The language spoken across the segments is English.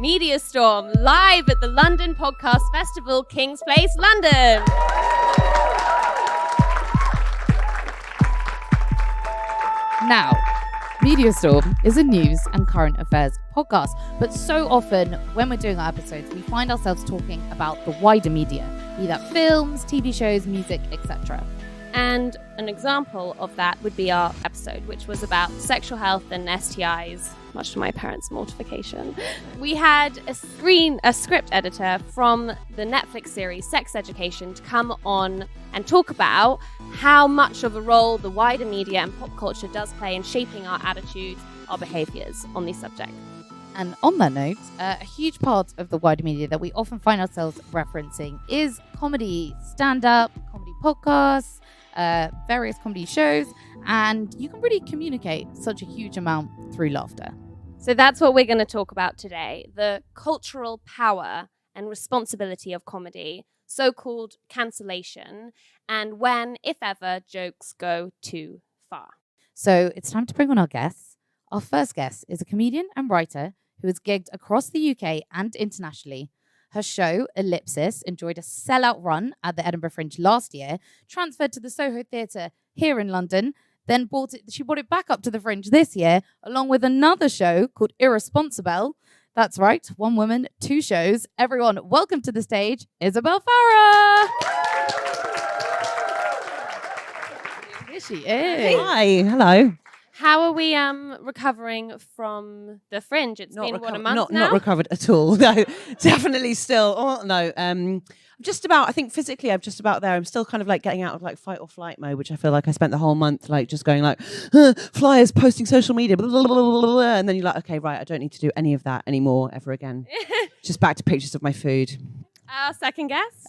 Media Storm, live at the London Podcast Festival, King's Place, London. Now, Media Storm is a news and current affairs podcast, but so often when we're doing our episodes, we find ourselves talking about the wider media, be that films, TV shows, music, etc. And an example of that would be our episode, which was about sexual health and STIs, much to my parents' mortification. We had a script editor from the Netflix series Sex Education to come on and talk about how much of a role the wider media and pop culture does play in shaping our attitudes, our behaviours on these subjects. And on that note, a huge part of the wider media that we often find ourselves referencing is comedy, stand-up, comedy podcasts, various comedy shows, and you can really communicate such a huge amount through laughter. So that's what we're going to talk about today, the cultural power and responsibility of comedy, so-called cancellation, and when, if ever, jokes go too far. So it's time to bring on our guests. Our first guest is a comedian and writer who has gigged across the UK and internationally. Her show, Ellipsis, enjoyed a sellout run at the Edinburgh Fringe last year, transferred to the Soho Theatre here in London, then she brought it back up to the Fringe this year, along with another show called Irresponsible. That's right, one woman, two shows. Everyone, welcome to the stage, Isabelle Farah. Here she is. Hi, hello. How are we recovering from the Fringe? It's been, a month now? Not recovered at all. No, definitely still. Oh, no. I'm just about, I think physically I'm just about there. I'm still kind of like getting out of like fight or flight mode, which I feel like I spent the whole month like just going like, flyers, posting social media, blah, blah, blah, blah, blah, and then you're like, okay, right, I don't need to do any of that anymore ever again. Just back to pictures of my food. Our second guest.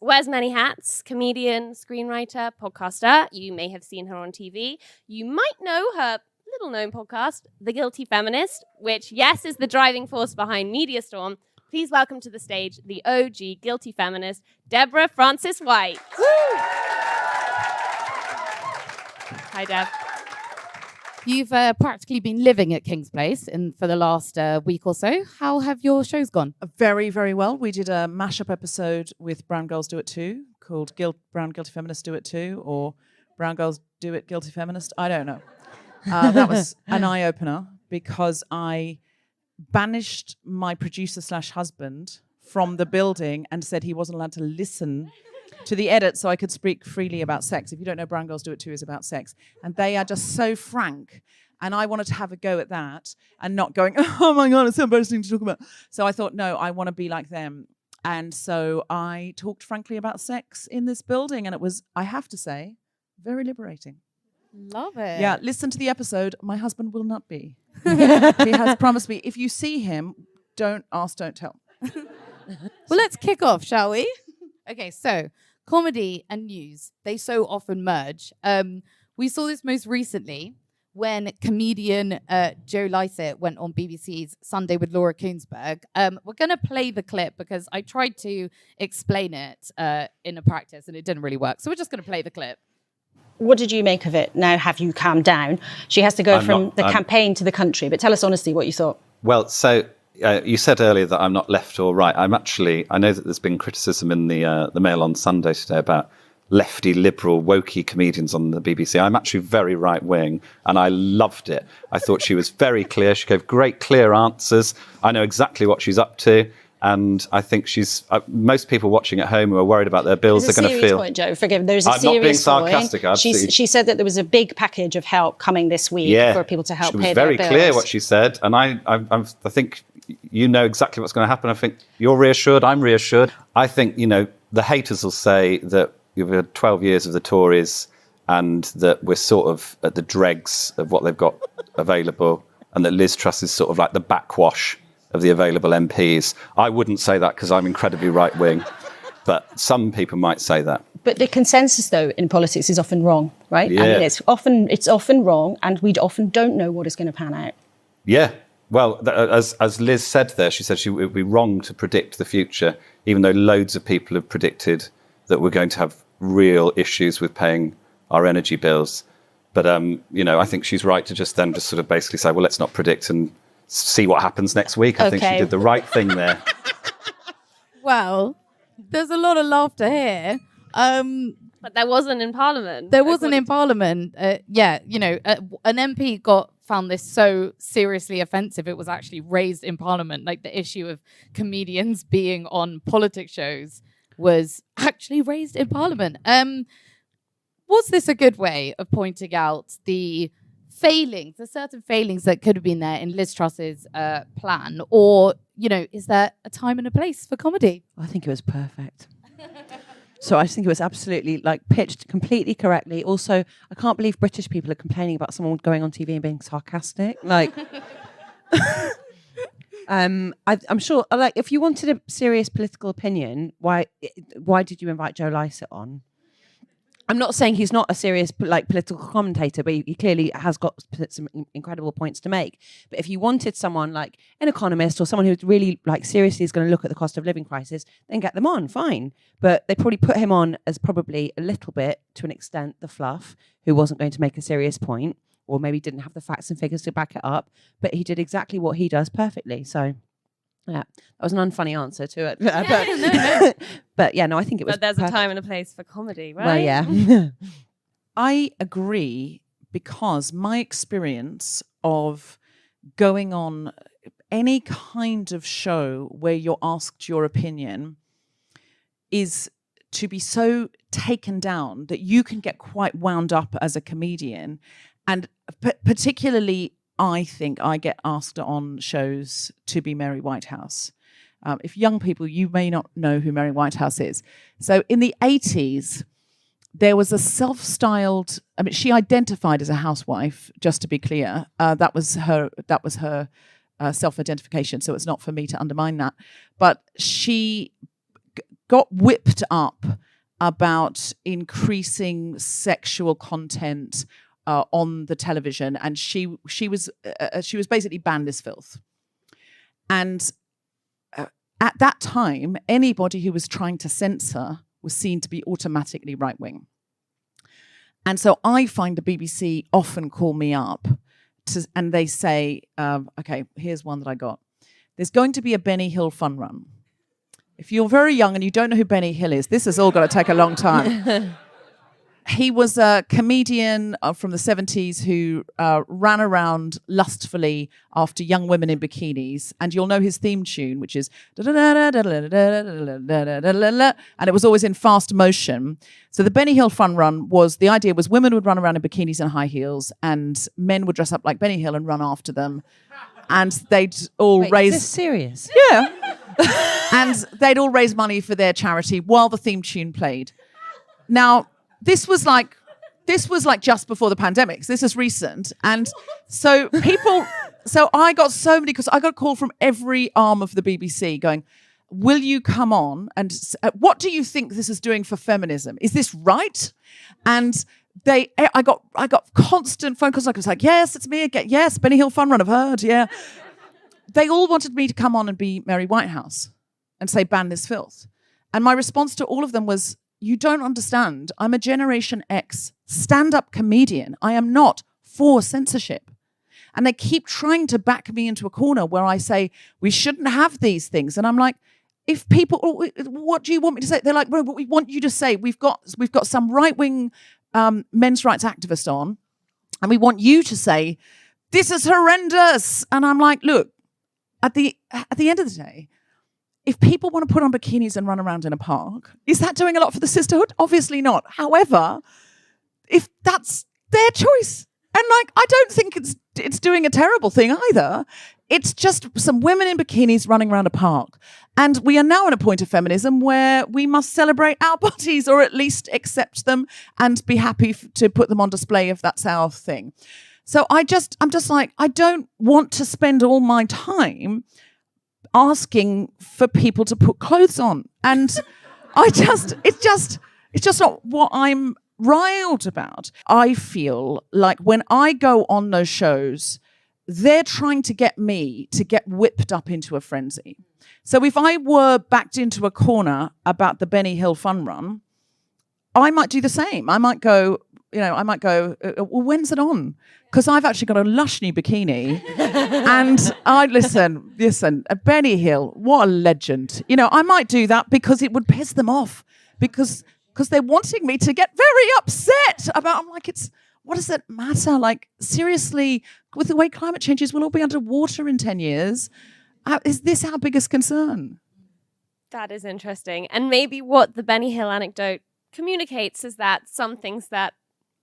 Wears many hats. Comedian, screenwriter, podcaster. You may have seen her on TV. You might know her little-known podcast, The Guilty Feminist, which, yes, is the driving force behind Media Storm. Please welcome to the stage the OG Guilty Feminist, Deborah Francis White. Woo! Hi, Deb. You've practically been living at King's Place for the last week or so. How have your shows gone? Very, very well. We did a mashup episode with Brown Girls Do It Too, called Brown Guilty Feminists Do It Too, or Brown Girls Do It Guilty Feminist. I don't know. That was an eye-opener because I banished my producer/husband from the building and said he wasn't allowed to listen to the edit so I could speak freely about sex. If you don't know, Brown Girls Do It Too is about sex. And they are just so frank. And I wanted to have a go at that and not going, oh my God, it's so embarrassing to talk about. So I thought, no, I want to be like them. And so I talked frankly about sex in this building. And it was, I have to say, very liberating. Love it. Yeah, listen to the episode. My husband will not be. He has promised me, if you see him, don't ask, don't tell. Well, let's kick off, shall we? Okay, so comedy and news, they so often merge. We saw this most recently when comedian Joe Lycett went on BBC's Sunday with Laura Kuenssberg. We're going to play the clip because I tried to explain it in a practice and it didn't really work. So we're just going to play the clip. What did you make of it? Now have you calmed down? She has to go from the campaign to the country, but tell us honestly what you thought. Well, so you said earlier that I'm not left or right. I know that there's been criticism in the Mail on Sunday today about lefty, liberal, wokey comedians on the BBC. I'm actually very right-wing, and I loved it. I thought she was very clear. She gave great, clear answers. I know exactly what she's up to. And I think she's most people watching at home who are worried about their bills are going to feel. Point, Joe. Forgive me. There's a I'm serious not being sarcastic. She said that there was a big package of help coming this week for people to help pay their bills. She was very clear what she said, and I think you know exactly what's going to happen. I think you're reassured. I'm reassured. I think the haters will say that you've had 12 years of the Tories, and that we're sort of at the dregs of what they've got available, and that Liz Truss is sort of like the backwash of the available MPs. I wouldn't say that because I'm incredibly right-wing, but some people might say that. But the consensus, though, in politics is often wrong, right? Yeah. I mean, it's often wrong, and we often don't know what is going to pan out. Yeah. Well, as Liz said there, she said it would be wrong to predict the future, even though loads of people have predicted that we're going to have real issues with paying our energy bills. But, I think she's right to just sort of basically say, well, let's not predict and see what happens next week. I think she did the right thing there. Well, there's a lot of laughter here. But there wasn't in Parliament. There wasn't in Parliament. An MP found this so seriously offensive, it was actually raised in Parliament. Like the issue of comedians being on politics shows was actually raised in Parliament. Was this a good way of pointing out the certain failings that could have been there in Liz Truss's plan? Or, is there a time and a place for comedy? I think it was perfect. So I just think it was absolutely pitched completely correctly. Also, I can't believe British people are complaining about someone going on TV and being sarcastic. I'm sure, if you wanted a serious political opinion, why did you invite Joe Lycett on? I'm not saying he's not a serious political commentator, but he clearly has got some incredible points to make. But if you wanted someone like an economist or someone who really seriously is going to look at the cost of living crisis, then get them on, fine. But they probably put him on as probably a little bit, to an extent, the fluff, who wasn't going to make a serious point, or maybe didn't have the facts and figures to back it up. But he did exactly what he does perfectly. So yeah, that was an unfunny answer to it. No. But yeah, no, I think it was. But there's perfect. a time and a place for comedy, right? Well, yeah. I agree, because my experience of going on any kind of show where you're asked your opinion is to be so taken down that you can get quite wound up as a comedian. And particularly, I think I get asked on shows to be Mary Whitehouse. If young people, you may not know who Mary Whitehouse is. So in the 80s, there was a self-styled, she identified as a housewife, just to be clear. That was her self-identification, so it's not for me to undermine that. But she got whipped up about increasing sexual content on the television, and she was basically banned as filth. And at that time, anybody who was trying to censor was seen to be automatically right-wing. And so I find the BBC often call me up and they say, okay, here's one that I got. There's going to be a Benny Hill fun run. If you're very young and you don't know who Benny Hill is, this is all going to take a long time. He was a comedian from the 70s who ran around lustfully after young women in bikinis. And you'll know his theme tune, which is... And it was always in fast motion. So the Benny Hill fun run the idea was women would run around in bikinis and high heels, and men would dress up like Benny Hill and run after them. And they'd all raise... Is this serious? Yeah. And they'd all raise money for their charity while the theme tune played. Now... This was like just before the pandemic. So this is recent. And so I got so many, because I got a call from every arm of the BBC going, will you come on? And what do you think this is doing for feminism? Is this right? And I got constant phone calls. I was like, yes, it's me again. Yes, Benny Hill fun run, I've heard, yeah. They all wanted me to come on and be Mary Whitehouse and say, ban this filth. And my response to all of them was, you don't understand. I'm a Generation X stand-up comedian. I am not for censorship. And they keep trying to back me into a corner where I say, we shouldn't have these things. And I'm like, if people, what do you want me to say? They're like, well, what we want you to say, we've got some right-wing men's rights activist on, and we want you to say, this is horrendous. And I'm like, look, at the end of the day, if people want to put on bikinis and run around in a park, is that doing a lot for the sisterhood? Obviously not. However, if that's their choice, and I don't think it's doing a terrible thing either. It's just some women in bikinis running around a park. And we are now at a point of feminism where we must celebrate our bodies, or at least accept them and be happy to put them on display if that's our thing. So I'm just like, I don't want to spend all my time asking for people to put clothes on. And it's just not what I'm riled about. I feel like when I go on those shows, they're trying to get me to get whipped up into a frenzy. So if I were backed into a corner about the Benny Hill fun run, I might do the same. I might go, I might go, well, when's it on? Because I've actually got a lush new bikini. And listen, Benny Hill, what a legend. I might do that because it would piss them off. Because they're wanting me to get very upset about, I'm like, what does it matter? Like, seriously, with the way climate change is, we'll all be underwater in 10 years. Is this our biggest concern? That is interesting. And maybe what the Benny Hill anecdote communicates is that some things that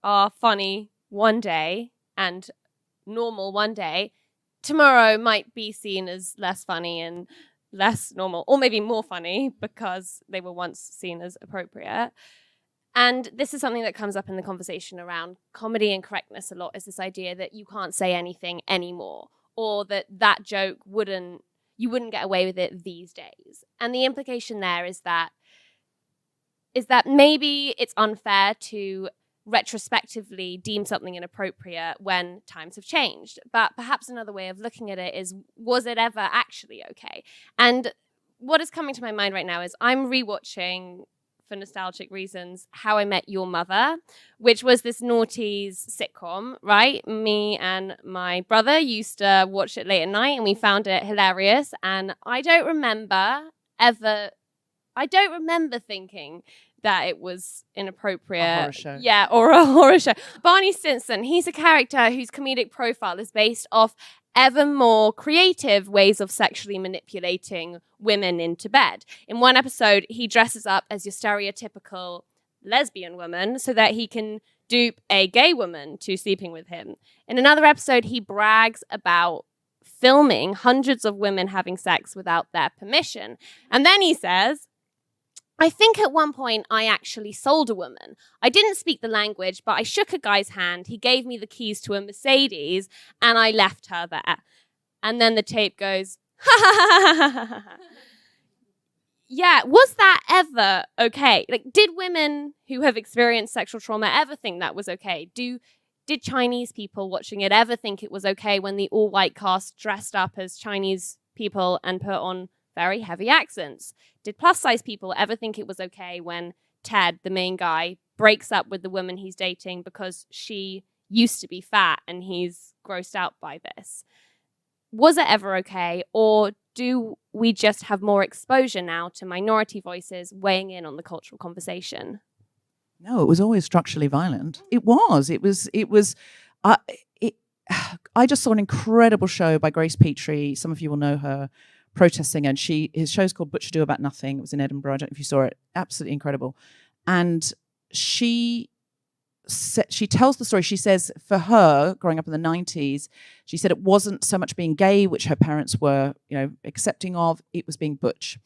are funny one day and normal one day, tomorrow might be seen as less funny and less normal, or maybe more funny because they were once seen as appropriate. And this is something that comes up in the conversation around comedy and correctness a lot, is this idea that you can't say anything anymore, or that joke you wouldn't get away with it these days. And the implication there is that maybe it's unfair to retrospectively deem something inappropriate when times have changed. But perhaps another way of looking at it is, was it ever actually okay? And what is coming to my mind right now is I'm rewatching, for nostalgic reasons, How I Met Your Mother, which was this noughties sitcom, right? Me and my brother used to watch it late at night and we found it hilarious. And I don't remember thinking that it was inappropriate. A horror show. Yeah, or a horror show. Barney Stinson, he's a character whose comedic profile is based off ever more creative ways of sexually manipulating women into bed. In one episode, he dresses up as your stereotypical lesbian woman so that he can dupe a gay woman to sleeping with him. In another episode, he brags about filming hundreds of women having sex without their permission. And then he says, I think at one point I actually sold a woman. I didn't speak the language, but I shook a guy's hand. He gave me the keys to a Mercedes and I left her there. And then the tape goes, yeah, was that ever okay? Like, did women who have experienced sexual trauma ever think that was okay? Did Chinese people watching it ever think it was okay when the all-white cast dressed up as Chinese people and put on very heavy accents? Did plus-size people ever think it was okay when Ted, the main guy, breaks up with the woman he's dating because she used to be fat and he's grossed out by this? Was it ever okay? Or do we just have more exposure now to minority voices weighing in on the cultural conversation? No, it was always structurally violent. It was. I just saw an incredible show by Grace Petrie. Some of you will know her, protesting, and his show's called Butcher Do About Nothing. It was in Edinburgh. I don't know if you saw it. Absolutely incredible. And she tells the story. She says for her, growing up in the 90s, she said it wasn't so much being gay, which her parents were, accepting of. It was being butch.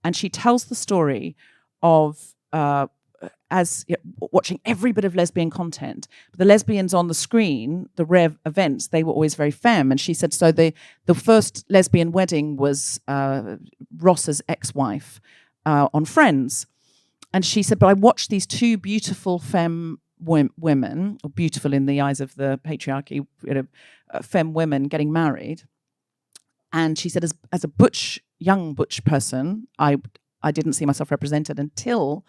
And she tells the story of watching every bit of lesbian content. But the lesbians on the screen, the rare events, they were always very femme. And she said, so the first lesbian wedding was Ross's ex-wife on Friends. And she said, but I watched these two beautiful femme women, or beautiful in the eyes of the patriarchy, femme women getting married. And she said, as a young butch person, I didn't see myself represented until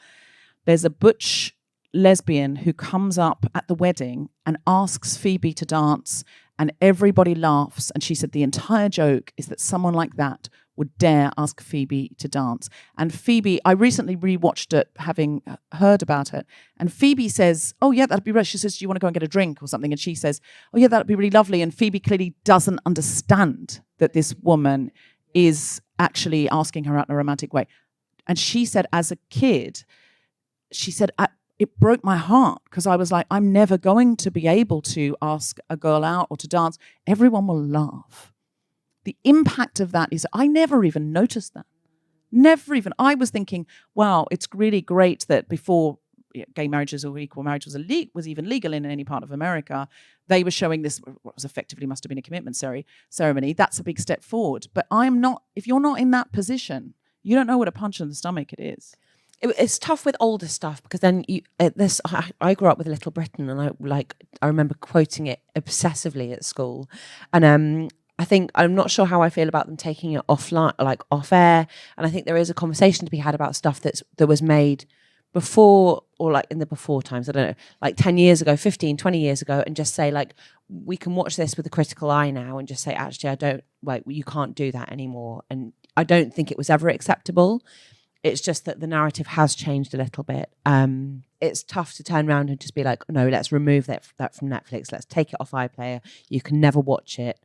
there's a butch lesbian who comes up at the wedding and asks Phoebe to dance, and everybody laughs. And she said the entire joke is that someone like that would dare ask Phoebe to dance. And Phoebe, I recently rewatched it, having heard about it, and Phoebe says, oh yeah, that'd be right. She says, do you want to go and get a drink or something? And she says, oh yeah, that'd be really lovely. And Phoebe clearly doesn't understand that this woman is actually asking her out in a romantic way. And she said, as a kid, she said, it broke my heart because I was like, I'm never going to be able to ask a girl out or to dance. Everyone will laugh. The impact of that is, I never even noticed that. Never even. I was thinking, wow, it's really great that before gay marriages or equal marriage was even legal in any part of America, they were showing this, what was effectively must have been a commitment ceremony. That's a big step forward. But if you're not in that position, you don't know what a punch in the stomach it is. It's tough with older stuff because then I grew up with Little Britain, and I remember quoting it obsessively at school, and I think I'm not sure how I feel about them taking it offline, like off air, and I think there is a conversation to be had about stuff that was made before, or like in the before times, I don't know, like 10 years ago, 15, 20 years ago, and just say like, we can watch this with a critical eye now and just say, actually, I don't, like, you can't do that anymore. And I don't think it was ever acceptable. It's just that the narrative has changed a little bit. It's tough to turn around and just be like, no, let's remove that from Netflix. Let's take it off iPlayer. You can never watch it.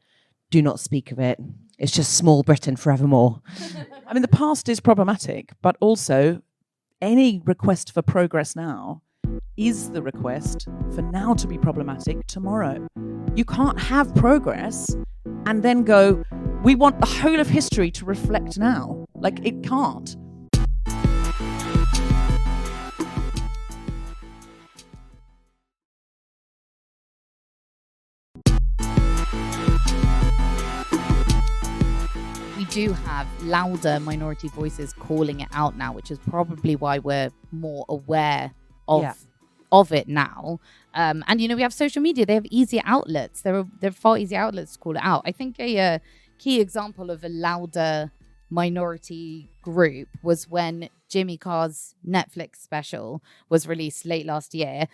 Do not speak of it. It's just small Britain forevermore. I mean, the past is problematic, but also any request for progress now is the request for now to be problematic tomorrow. You can't have progress and then go, we want the whole of history to reflect now. Like, it can't. We do have louder minority voices calling it out now, which is probably why we're more aware of it now. And, you know, we have social media. They have easier outlets. There are far easier outlets to call it out. I think a key example of a louder minority group was when Jimmy Carr's Netflix special was released late last year.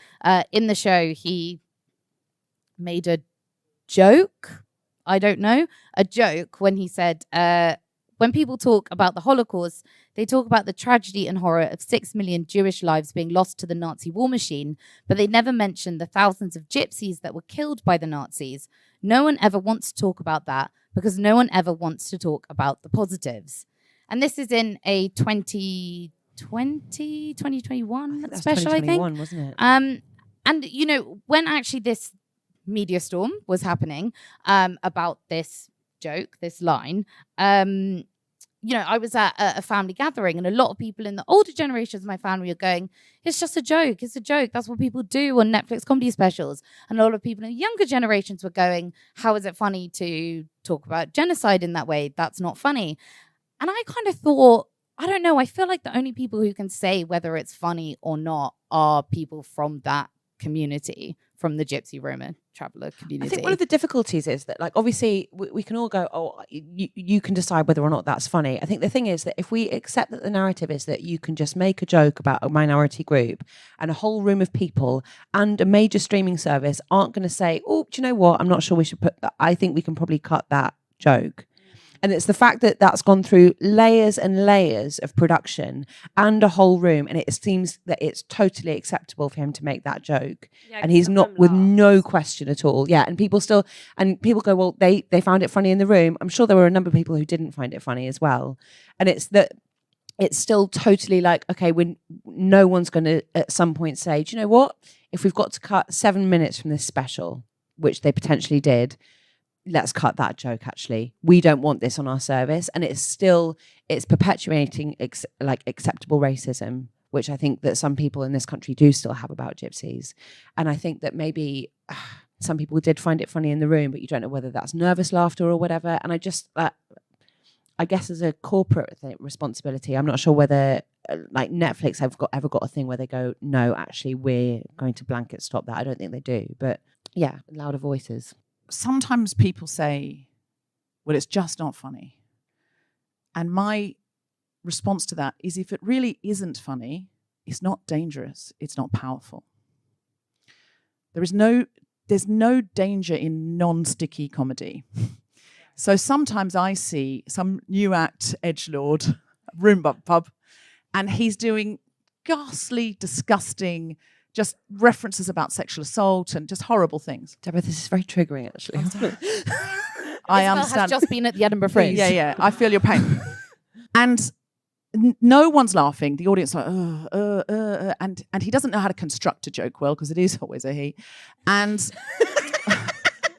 In the show, he made a joke. I don't know, a joke when he said, when people talk about the Holocaust, they talk about the tragedy and horror of 6 million Jewish lives being lost to the Nazi war machine, but they never mention the thousands of gypsies that were killed by the Nazis. No one ever wants to talk about that because no one ever wants to talk about the positives. And this is in a 2021 special, I think. Wasn't it? And, you know, when actually this media storm was happening about this joke, this line, you know, I was at a family gathering and a lot of people in the older generations of my family are going, it's just a joke, it's a joke, that's what people do on Netflix comedy specials. And a lot of people in younger generations were going, how is it funny to talk about genocide in that way? That's not funny. And I kind of thought, I don't know, I feel like the only people who can say whether it's funny or not are people from that community, from the Gypsy Roma traveller community. I think one of the difficulties is that, like, obviously we can all go, oh, you can decide whether or not that's funny. I think the thing is that if we accept that the narrative is that you can just make a joke about a minority group and a whole room of people and a major streaming service aren't going to say, oh, do you know what? I'm not sure we should put that. I think we can probably cut that joke. And it's the fact that that's gone through layers and layers of production and a whole room, and it seems that it's totally acceptable for him to make that joke, and he's not with no question at all. Yeah, and people go, well, they found it funny in the room. I'm sure there were a number of people who didn't find it funny as well, and it's that it's still totally like, okay, when no one's going to at some point say, do you know what? If we've got to cut 7 minutes from this special, which they potentially did, let's cut that joke. Actually, we don't want this on our service. And it's perpetuating acceptable racism, which I think that some people in this country do still have about gypsies. And I think that maybe some people did find it funny in the room, but you don't know whether that's nervous laughter or whatever. And I just, I guess as a corporate responsibility, I'm not sure whether like Netflix have ever got a thing where they go, no, actually, we're going to blanket stop that. I don't think they do. But yeah, louder voices. Sometimes people say, well, it's just not funny. And my response to that is, if it really isn't funny, it's not dangerous, it's not powerful. There's no danger in non-sticky comedy. So sometimes I see some new act edgelord, Roomba pub, and he's doing ghastly, disgusting, just references about sexual assault and just horrible things. Deborah, this is very triggering, actually. I understand. Has just been at the Edinburgh Fringe. Yeah, I feel your pain. And no one's laughing. The audience are like, and he doesn't know how to construct a joke well, because it is always a he. And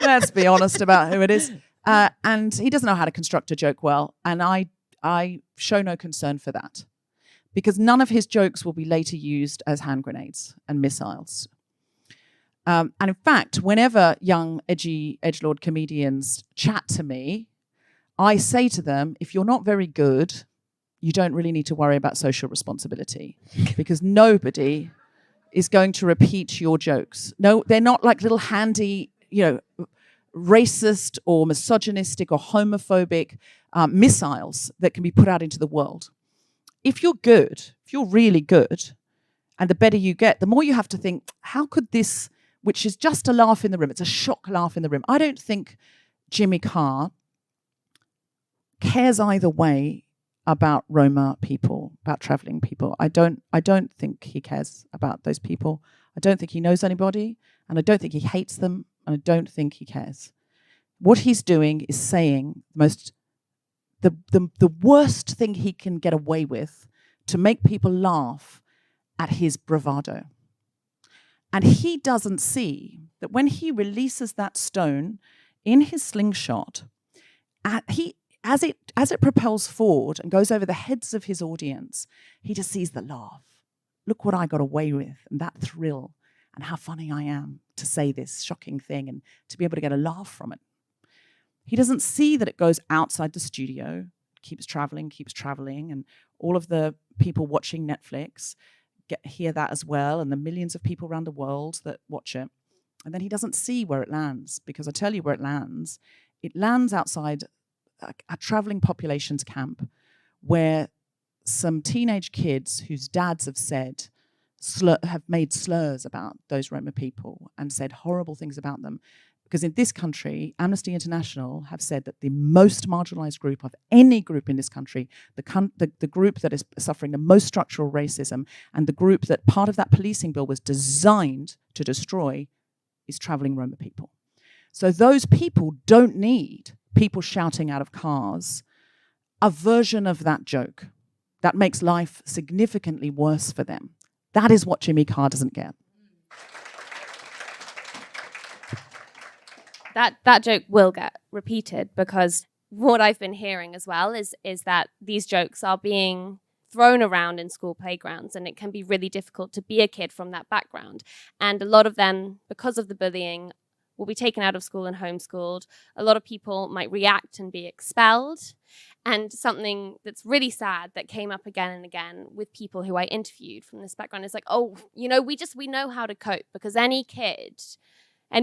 let's be honest about who it is. And he doesn't know how to construct a joke well. And I show no concern for that, because none of his jokes will be later used as hand grenades and missiles. And in fact, whenever young, edgy, edgelord comedians chat to me, I say to them, if you're not very good, you don't really need to worry about social responsibility, because nobody is going to repeat your jokes. No, they're not like little handy, racist or misogynistic or homophobic missiles that can be put out into the world. If you're good, if you're really good, And the better you get, the more you have to think, how could this, which is just a laugh in the room, it's a shock laugh in the room. I don't think Jimmy Carr cares either way about Roma people, about traveling people. I don't think he cares about those people. I don't think he knows anybody, and I don't think he hates them, and I don't think he cares. What he's doing is saying the worst thing he can get away with to make people laugh at his bravado. And he doesn't see that when he releases that stone in his slingshot, as it propels forward and goes over the heads of his audience, he just sees the laugh. Look what I got away with, and that thrill, and how funny I am to say this shocking thing and to be able to get a laugh from it. He doesn't see that it goes outside the studio, keeps traveling, and all of the people watching Netflix hear that as well, and the millions of people around the world that watch it. And then he doesn't see where it lands, because I tell you where it lands. It lands outside a traveling populations camp where some teenage kids whose dads have said, have made slurs about those Roma people and said horrible things about them. Because in this country, Amnesty International have said that the most marginalized group of any group in this country, the group that is suffering the most structural racism, and the group that part of that policing bill was designed to destroy, is traveling Roma people. So those people don't need people shouting out of cars a version of that joke that makes life significantly worse for them. That is what Jimmy Carr doesn't get. That joke will get repeated, because what I've been hearing as well is that these jokes are being thrown around in school playgrounds, and it can be really difficult to be a kid from that background. And a lot of them, because of the bullying, will be taken out of school and homeschooled. A lot of people might react and be expelled. And something that's really sad that came up again and again with people who I interviewed from this background is like, oh, we know how to cope, because any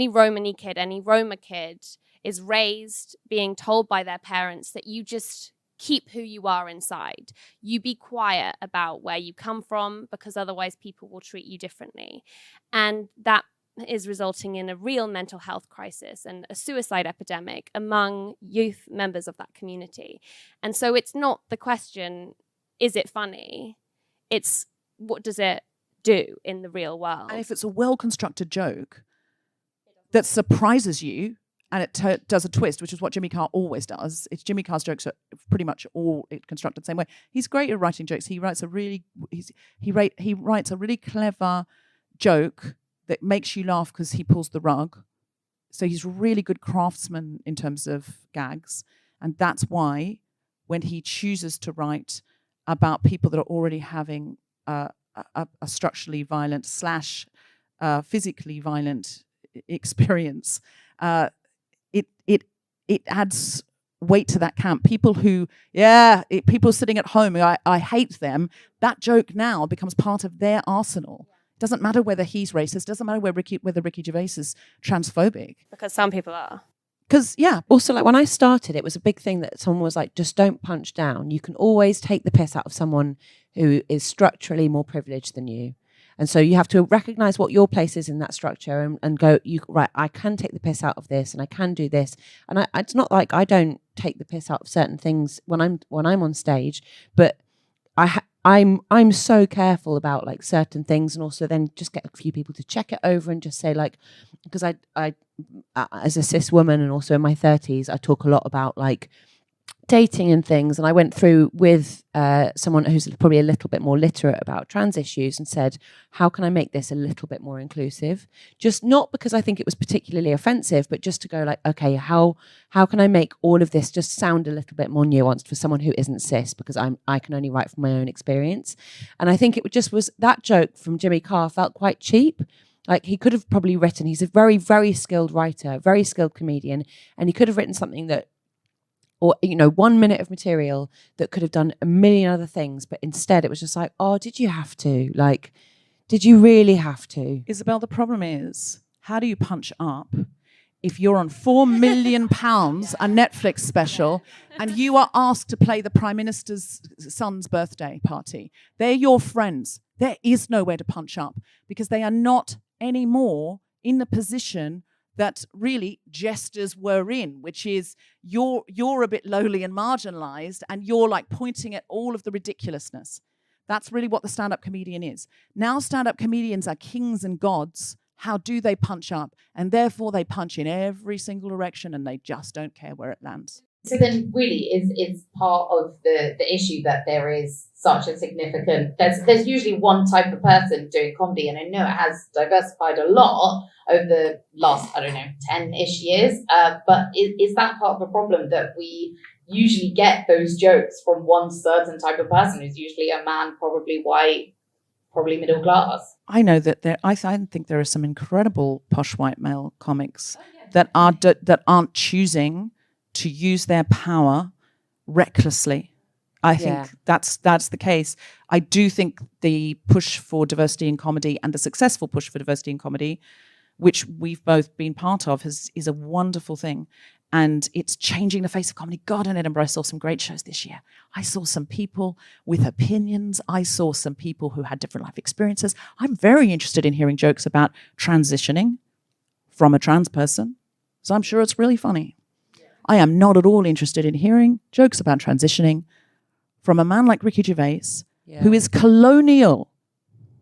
Romani kid, any Roma kid is raised being told by their parents that you just keep who you are inside. You be quiet about where you come from, because otherwise people will treat you differently. And that is resulting in a real mental health crisis and a suicide epidemic among youth members of that community. And so it's not the question, is it funny? It's, what does it do in the real world? And if it's a well-constructed joke that surprises you, and it does a twist, which is what Jimmy Carr always does. Jimmy Carr's jokes are pretty much all constructed the same way. He's great at writing jokes. He writes a really clever joke that makes you laugh because he pulls the rug. So he's a really good craftsman in terms of gags, and that's why when he chooses to write about people that are already having a structurally violent / physically violent experience, it adds weight to that camp. People sitting at home, I hate them. That joke now becomes part of their arsenal. It doesn't matter whether he's racist. Doesn't matter whether Ricky Gervais is transphobic. Because some people are. Because, yeah. Also, like, when I started, it was a big thing that someone was like, just don't punch down. You can always take the piss out of someone who is structurally more privileged than you. And so you have to recognize what your place is in that structure and go, right, I can take the piss out of this and I can do this. And it's not like I don't take the piss out of certain things when I'm on stage, but I'm so careful about like certain things, and also then just get a few people to check it over and just say, like, because I as a cis woman and also in my 30s, I talk a lot about like dating and things, and I went through with someone who's probably a little bit more literate about trans issues and said, how can I make this a little bit more inclusive? Just not because I think it was particularly offensive, but just to go like, okay, how can I make all of this just sound a little bit more nuanced for someone who isn't cis, because I can only write from my own experience. And I think it just was, that joke from Jimmy Carr felt quite cheap. Like, he could have probably written, he's a very, very skilled writer, very skilled comedian, and he could have written something that, or, 1 minute of material that could have done a million other things, but instead it was just like, oh, did you have to? Like, did you really have to? Isabelle, the problem is, how do you punch up if you're on £4 million, a Netflix special, and you are asked to play the Prime Minister's son's birthday party? They're your friends. There is nowhere to punch up because they are not anymore in the position that really jesters were in, which is you're a bit lowly and marginalized, and you're like pointing at all of the ridiculousness. That's really what the stand-up comedian is. Now stand-up comedians are kings and gods. How do they punch up? And therefore they punch in every single direction and they just don't care where it lands. So then really is part of the issue that there is such a significant, there's usually one type of person doing comedy, and I know it has diversified a lot over the last, 10-ish years, but is that part of the problem that we usually get those jokes from one certain type of person who's usually a man, probably white, probably middle class? I know that I think there are some incredible posh white male comics that aren't choosing to use their power recklessly. I think that's the case. I do think the push for diversity in comedy and the successful push for diversity in comedy, which we've both been part of, is a wonderful thing. And it's changing the face of comedy. God, in Edinburgh, I saw some great shows this year. I saw some people with opinions. I saw some people who had different life experiences. I'm very interested in hearing jokes about transitioning from a trans person, so I'm sure it's really funny. I am not at all interested in hearing jokes about transitioning from a man like Ricky Gervais, who is colonial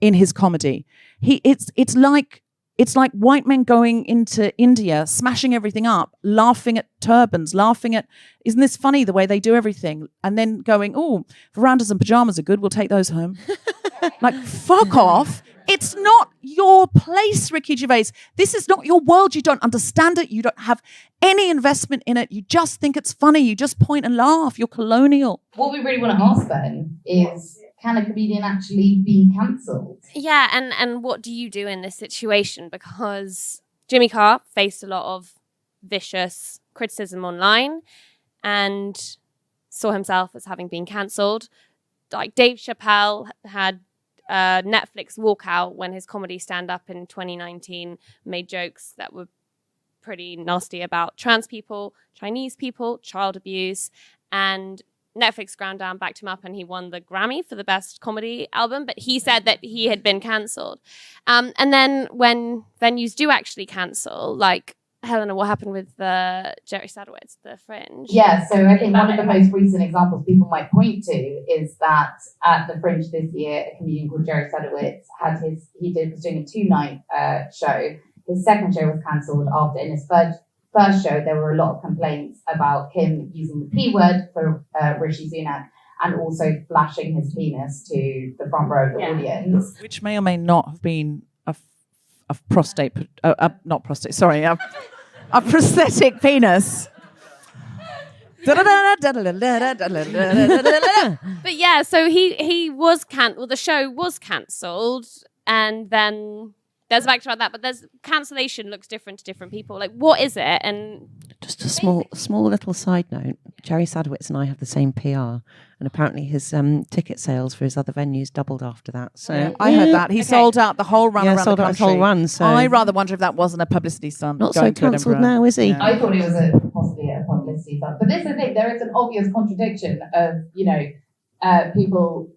in his comedy. It's like white men going into India, smashing everything up, laughing at turbans, laughing at, isn't this funny the way they do everything? And then going, oh, verandas and pajamas are good, we'll take those home. Like, fuck off. It's not your place, Ricky Gervais. This is not your world. You don't understand it. You don't have any investment in it. You just think it's funny. You just point and laugh. You're colonial. What we really want to ask then is, can a comedian actually be cancelled? Yeah, and what do you do in this situation? Because Jimmy Carr faced a lot of vicious criticism online and saw himself as having been cancelled. Like Dave Chappelle had Netflix walkout when his comedy stand-up in 2019 made jokes that were pretty nasty about trans people, Chinese people, child abuse, and Netflix ground down, backed him up, and he won the Grammy for the best comedy album. But he said that he had been cancelled. And then when venues do actually cancel, like Helena, what happened with Jerry Sadowitz, the Fringe? Yeah, so I think one of the most recent examples people might point to is that at the Fringe this year, a comedian called Jerry Sadowitz was doing a 2-night show. His second show was cancelled after, in his first show, there were a lot of complaints about him using the P word for Rishi Sunak and also flashing his penis to the front row of the audience. Which may or may not have been a prostate, not prostate, sorry, a prosthetic penis. But yeah, so he was the show was cancelled, and then there's facts about that, but there's cancellation looks different to different people. Like, what is it? And just a small little side note. Jerry Sadowitz and I have the same PR, and apparently his ticket sales for his other venues doubled after that. So I heard that he sold out the whole run around the country. His whole run. So I rather wonder if that wasn't a publicity stunt. Not so cancelled now, is he? Yeah. I thought it was possibly a publicity stunt, but this is the thing. There is an obvious contradiction of people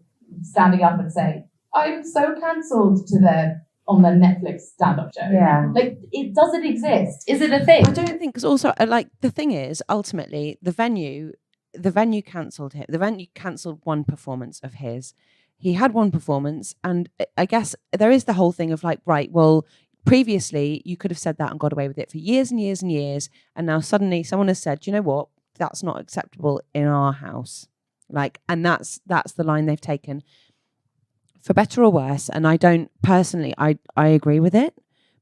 standing up and saying, "I'm so cancelled" to their on the Netflix stand-up show. Yeah. Like, does it exist? Is it a thing? I don't think, because also, the thing is, ultimately, the venue cancelled him. The venue cancelled one performance of his. He had one performance, and I guess there is the whole thing of like, right, well, previously you could have said that and got away with it for years and years and years, and now suddenly someone has said, you know what, that's not acceptable in our house. Like, and that's the line they've taken. For better or worse, and I don't personally, I agree with it,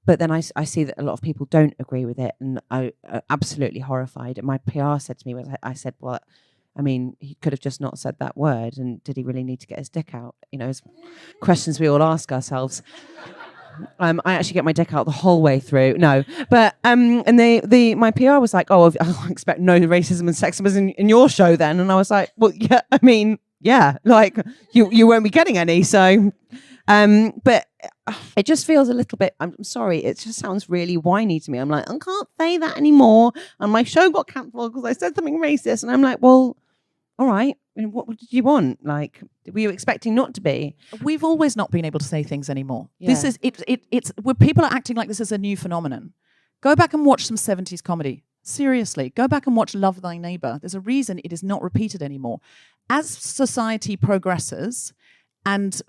but then I see that a lot of people don't agree with it, and I are absolutely horrified. And my PR said to me, I said, well, I mean, he could have just not said that word, and did he really need to get his dick out? You know, it's questions we all ask ourselves. I actually get my dick out the whole way through. No, but and my PR was like, oh, I expect no racism and sexism in your show then, and I was like, well, yeah, I mean. Yeah, like you won't be getting any. So, but it just feels a little bit, I'm sorry, it just sounds really whiny to me. I'm like, I can't say that anymore. And my show got cancelled because I said something racist. And I'm like, well, all right, what did you want? Like, were you expecting not to be? We've always not been able to say things anymore. Yeah. This is it's where people are acting like this is a new phenomenon. Go back and watch some 70s comedy. Seriously, go back and watch Love Thy Neighbor. There's a reason it is not repeated anymore. As society progresses and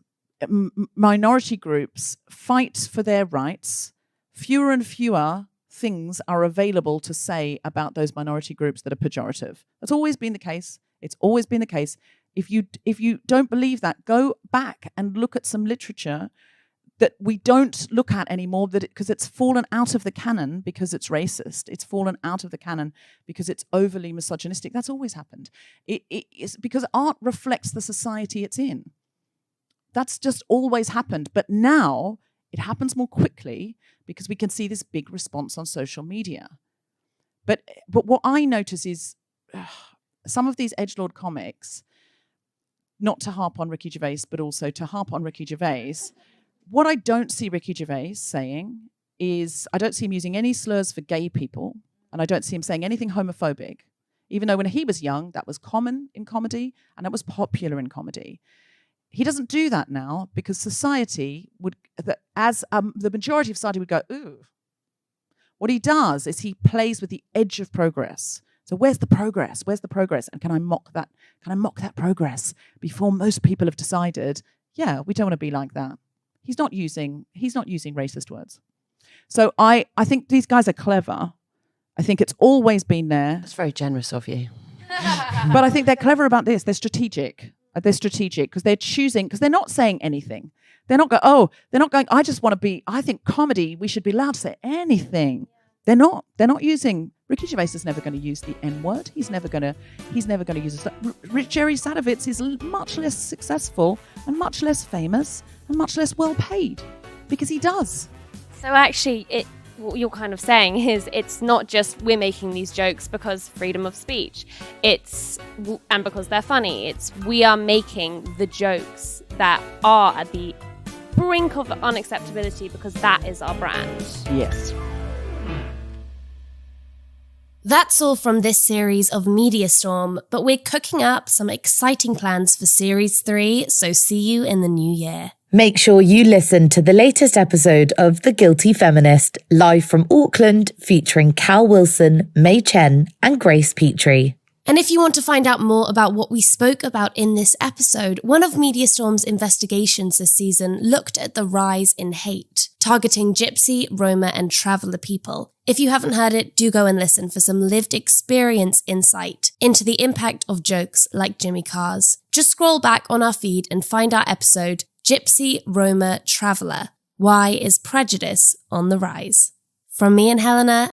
minority groups fight for their rights, fewer and fewer things are available to say about those minority groups that are pejorative. That's always been the case. It's always been the case. If you don't believe that, go back and look at some literature that we don't look at anymore, because it's fallen out of the canon because it's racist. It's fallen out of the canon because it's overly misogynistic. That's always happened. It's because art reflects the society it's in. That's just always happened. But now it happens more quickly because we can see this big response on social media. But what I notice is some of these edgelord comics, not to harp on Ricky Gervais, but also to harp on Ricky Gervais, what I don't see Ricky Gervais saying is, I don't see him using any slurs for gay people, and I don't see him saying anything homophobic, even though when he was young, that was common in comedy, and it was popular in comedy. He doesn't do that now because society would, the majority of society would go, ooh. What he does is he plays with the edge of progress. So where's the progress? Where's the progress? And can I mock that? Can I mock that progress before most people have decided, yeah, we don't want to be like that. He's not using racist words. So I think these guys are clever. I think it's always been there. That's very generous of you. But I think they're clever about this. They're strategic. They're strategic because they're choosing, because they're not saying anything. They're not going, I just want to be, I think comedy, we should be allowed to say anything. They're not using, Ricky Gervais is never going to use the N-word. He's never going to use it. Jerry Sadowitz is much less successful and much less famous and much less well paid because he does. So actually, what you're kind of saying is it's not just we're making these jokes because freedom of speech, and because they're funny. It's we are making the jokes that are at the brink of unacceptability because that is our brand. Yes. That's all from this series of Media Storm, but we're cooking up some exciting plans for Series 3, so see you in the new year. Make sure you listen to the latest episode of The Guilty Feminist, live from Auckland, featuring Cal Wilson, May Chen, and Grace Petrie. And if you want to find out more about what we spoke about in this episode, one of Media Storm's investigations this season looked at the rise in hate, targeting Gypsy, Roma, and Traveller people. If you haven't heard it, do go and listen for some lived experience insight into the impact of jokes like Jimmy Carr's. Just scroll back on our feed and find our episode, Gypsy, Roma, Traveller. Why is prejudice on the rise? From me and Helena,